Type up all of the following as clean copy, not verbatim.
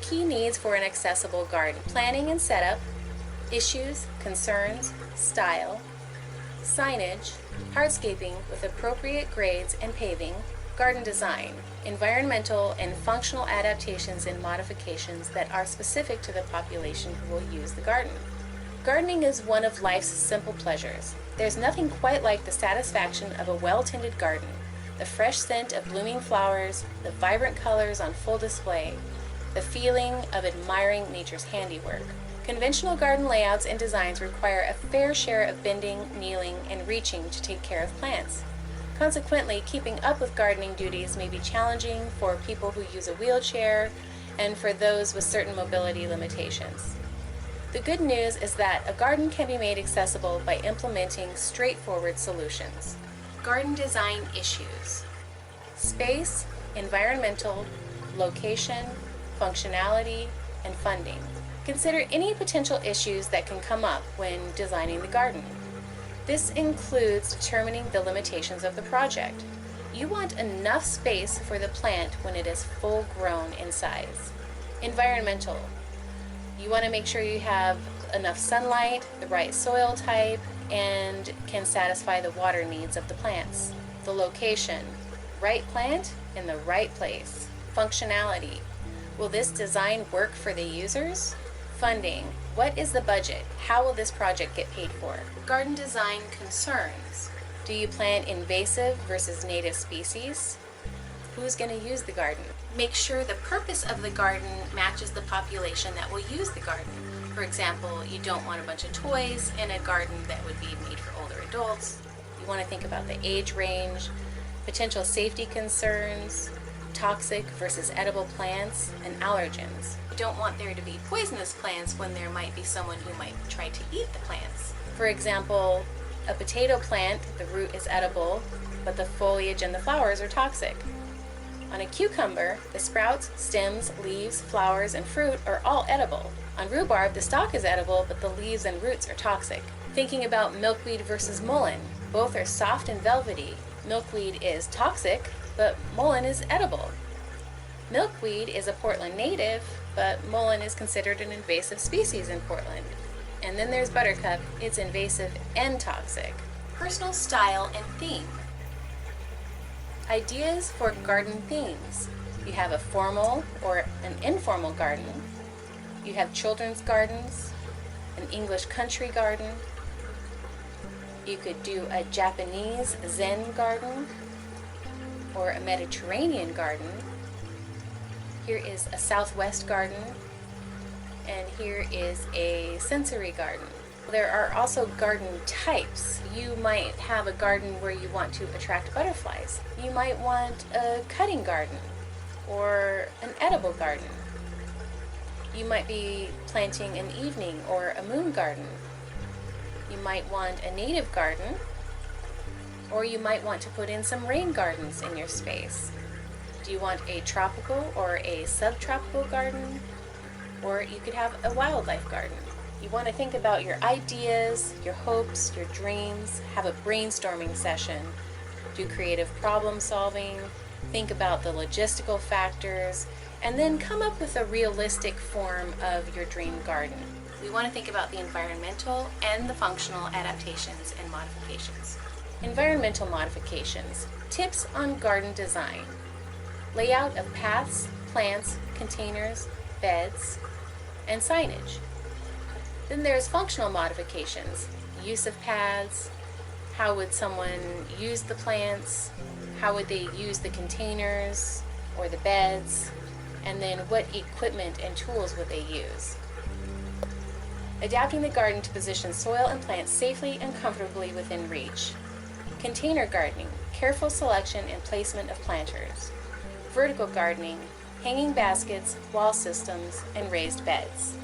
Key needs for an accessible garden: planning and setup, issues, concerns, style, signage, hardscaping with appropriate grades and paving, garden design, environmental and functional adaptations and modifications that are specific to the population who will use the garden. Gardening is one of life's simple pleasures. There's nothing quite like the satisfaction of a well-tended garden, the fresh scent of blooming flowers, the vibrant colors on full display, the feeling of admiring nature's handiwork. Conventional garden layouts and designs require a fair share of bending, kneeling, and reaching to take care of plants. Consequently, keeping up with gardening duties may be challenging for people who use a wheelchair and for those with certain mobility limitations. The good news is that a garden can be made accessible by implementing straightforward solutions. Garden design issues: space, environmental, location, functionality, and funding. Consider any potential issues that can come up when designing the garden. This includes determining the limitations of the project. You want enough space for the plant when it is full grown in size. Environmental. You want to make sure you have enough sunlight, the right soil type, and can satisfy the water needs of the plants. The location. Right plant in the right place. Functionality. Will this design work for the users? Funding. What is the budget? How will this project get paid for? Garden design concerns. Do you plant invasive versus native species? Who's going to use the garden? Make sure the purpose of the garden matches the population that will use the garden. For example, you don't want a bunch of toys in a garden that would be made for older adults. You want to think about the age range, potential safety concerns, toxic versus edible plants, and allergens. You don't want there to be poisonous plants when there might be someone who might try to eat the plants. For example, a potato plant, the root is edible, but the foliage and the flowers are toxic. On a cucumber, the sprouts, stems, leaves, flowers, and fruit are all edible. On rhubarb, the stalk is edible, but the leaves and roots are toxic. Thinking about milkweed versus mullein, both are soft and velvety. Milkweed is toxic, but mullein is edible. Milkweed is a Portland native, but mullein is considered an invasive species in Portland. And then there's buttercup, it's invasive and toxic. Personal style and theme. Ideas for garden themes. You have a formal or an informal garden. You have children's gardens, an English country garden. You could do a Japanese Zen garden or a Mediterranean garden. Here is a Southwest garden, and here is a sensory garden. There are also garden types. You might have a garden where you want to attract butterflies. You might want a cutting garden or an edible garden. You might be planting an evening or a moon garden. You might want a native garden, or you might want to put in some rain gardens in your space. Do you want a tropical or a subtropical garden? Or you could have a wildlife garden. You want to think about your ideas, your hopes, your dreams, have a brainstorming session, do creative problem solving, think about the logistical factors, and then come up with a realistic form of your dream garden. We want to think about the environmental and the functional adaptations and modifications. Environmental modifications. Tips on garden design. Layout of paths, plants, containers, beds, and signage. Then there's functional modifications. Use of paths. How would someone use the plants? How would they use the containers or the beds? And then what equipment and tools would they use? Adapting the garden to position soil and plants safely and comfortably within reach. Container gardening, careful selection and placement of planters. Vertical gardening, hanging baskets, wall systems, and raised beds.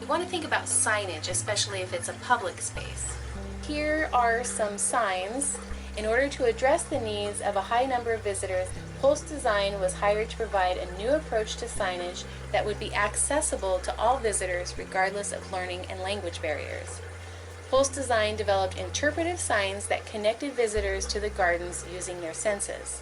You want to think about signage, especially if it's a public space. Here are some signs. In order to address the needs of a high number of visitors, Pulse Design was hired to provide a new approach to signage that would be accessible to all visitors regardless of learning and language barriers. Pulse Design developed interpretive signs that connected visitors to the gardens using their senses.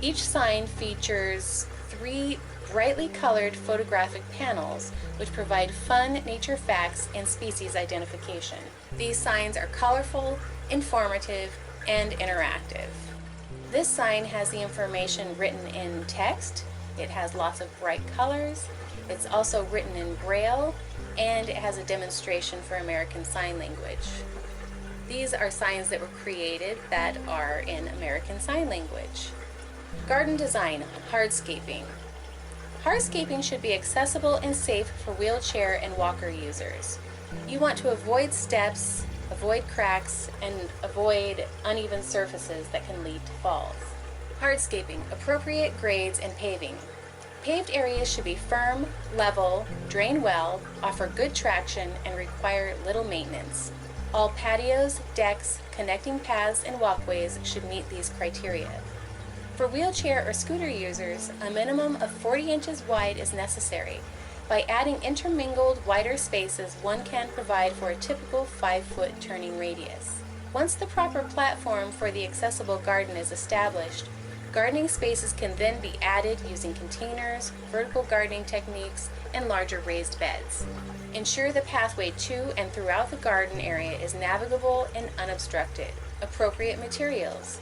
Each sign features 3 brightly colored photographic panels which provide fun nature facts and species identification. These signs are colorful, informative, and interactive. This sign has the information written in text, it has lots of bright colors, it's also written in Braille, and it has a demonstration for American Sign Language. These are signs that were created that are in American Sign Language. Garden design, hardscaping. Hardscaping should be accessible and safe for wheelchair and walker users. You want to avoid steps, avoid cracks, and avoid uneven surfaces that can lead to falls. Hardscaping, appropriate grades and paving. Paved areas should be firm, level, drain well, offer good traction, and require little maintenance. All patios, decks, connecting paths, and walkways should meet these criteria. For wheelchair or scooter users, a minimum of 40 inches wide is necessary. By adding intermingled wider spaces, one can provide for a typical 5-foot turning radius. Once the proper platform for the accessible garden is established, gardening spaces can then be added using containers, vertical gardening techniques, and larger raised beds. Ensure the pathway to and throughout the garden area is navigable and unobstructed. Appropriate materials.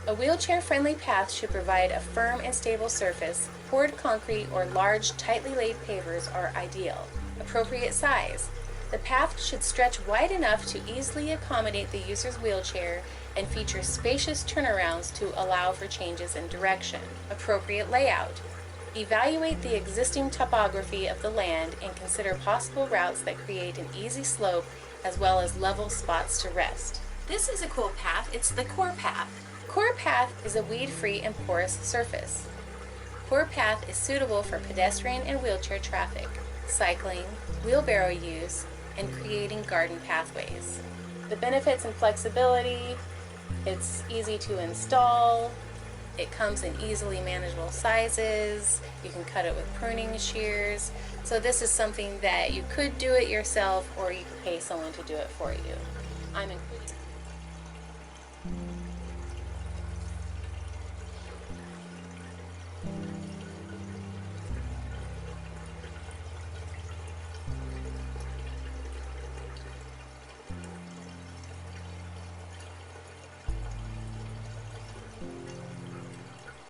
A wheelchair-friendly path should provide a firm and stable surface. Poured concrete or large, tightly laid pavers are ideal. Appropriate size. The path should stretch wide enough to easily accommodate the user's wheelchair and feature spacious turnarounds to allow for changes in direction. Appropriate layout. Evaluate the existing topography of the land and consider possible routes that create an easy slope as well as level spots to rest. This is a cool path. It's the core path. Core path is a weed-free and porous surface. Core path is suitable for pedestrian and wheelchair traffic, cycling, wheelbarrow use, and creating garden pathways. The benefits and flexibility, it's easy to install, it comes in easily manageable sizes, you can cut it with pruning shears, so this is something that you could do it yourself or you could pay someone to do it for you. I'm including